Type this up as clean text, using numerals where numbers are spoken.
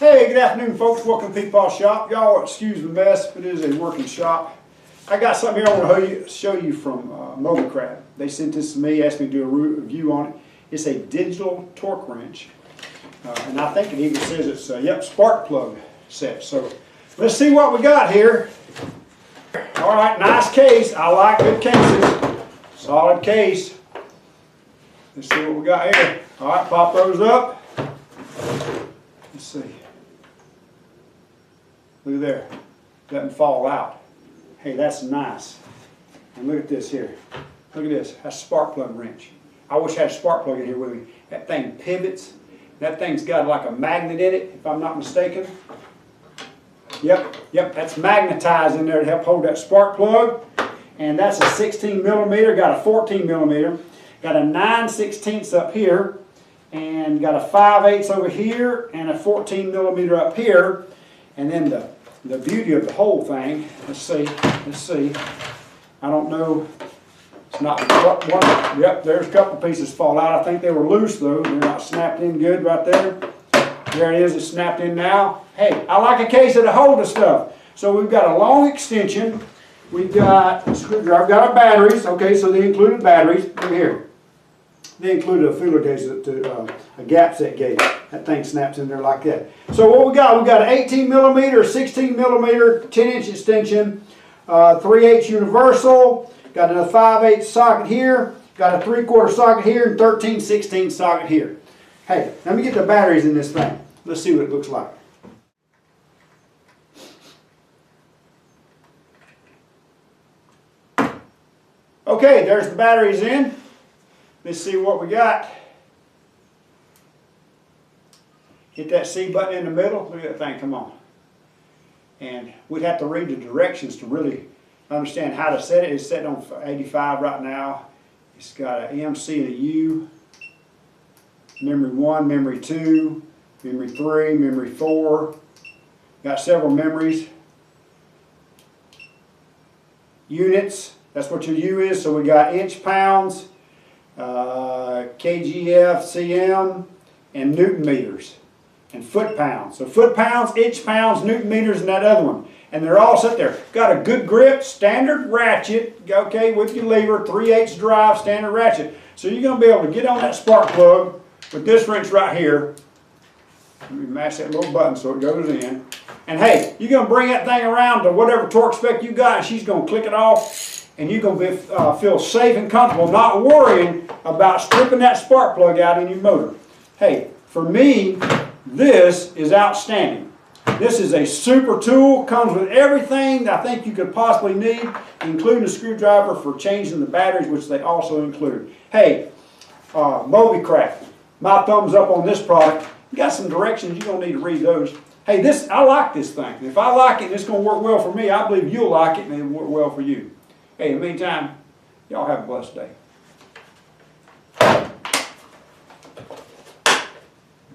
Hey, good afternoon, folks. Welcome to Ft.Lb shop. Y'all excuse the mess, but it is a working shop. I got something here I want to show you from Ft.Lb. They sent this to me, asked me to do a review on it. It's a digital torque wrench, and I think it even says it's spark plug set. So let's see what we got here. All right, nice case. I like good cases. Solid case. Let's see what we got here. All right, pop those up. Let's see. Look at there. Doesn't fall out. Hey, that's nice. And look at this here. Look at this. That's a spark plug wrench. I wish I had a spark plug in here with me. That thing pivots. That thing's got like a magnet in it, if I'm not mistaken. Yep, that's magnetized in there to help hold that spark plug. And that's a 16 millimeter, got a 14 millimeter, got a 9/16 up here, and got a 5/8 over here, and a 14 millimeter up here. And then the beauty of the whole thing, let's see. I don't know, it's not one, yep, there's a couple pieces fall out. I think they were loose though, they're not snapped in good right there. There it is, it's snapped in now. Hey, I like a case that'll hold the stuff. So we've got a long extension, we've got a screwdriver, I've got our batteries, okay, so they included batteries, look here. They included a feeler gauge, a gap set gauge. That thing snaps in there like that. So what we got an 18 millimeter, 16 millimeter, 10-inch extension, 3/8 universal, got a 5/8 socket here, got a 3/4 socket here, and 13/16 socket here. Hey, let me get the batteries in this thing. Let's see what it looks like. Okay, there's the batteries in. Let's see what we got. Hit that C button in the middle. Look at that thing, come on. And we'd have to read the directions to really understand how to set it. It's set on 85 right now. It's got an MC and a U. Memory 1, memory 2, memory 3, memory 4. Got several memories. Units, that's what your U is. So we got inch, pounds, KGF, CM, and Newton meters, and foot pounds. So foot pounds, inch pounds, Newton meters, and that other one. And they're all set there. Got a good grip, standard ratchet, okay, with your lever, 3/8 drive, standard ratchet. So you're going to be able to get on that spark plug with this wrench right here. Let me mash that little button so it goes in. And hey, you're going to bring that thing around to whatever torque spec you got, and she's going to click it off. And you're going to feel safe and comfortable, not worrying about stripping that spark plug out in your motor. Hey, for me, this is outstanding. This is a super tool, comes with everything I think you could possibly need, including a screwdriver for changing the batteries, which they also include. Hey, Ft.Lb, my thumbs up on this product. You got some directions, you're going to need to read those. Hey, I like this thing. If I like it and it's going to work well for me, I believe you'll like it and it'll work well for you. Hey, in the meantime, y'all have a blessed day.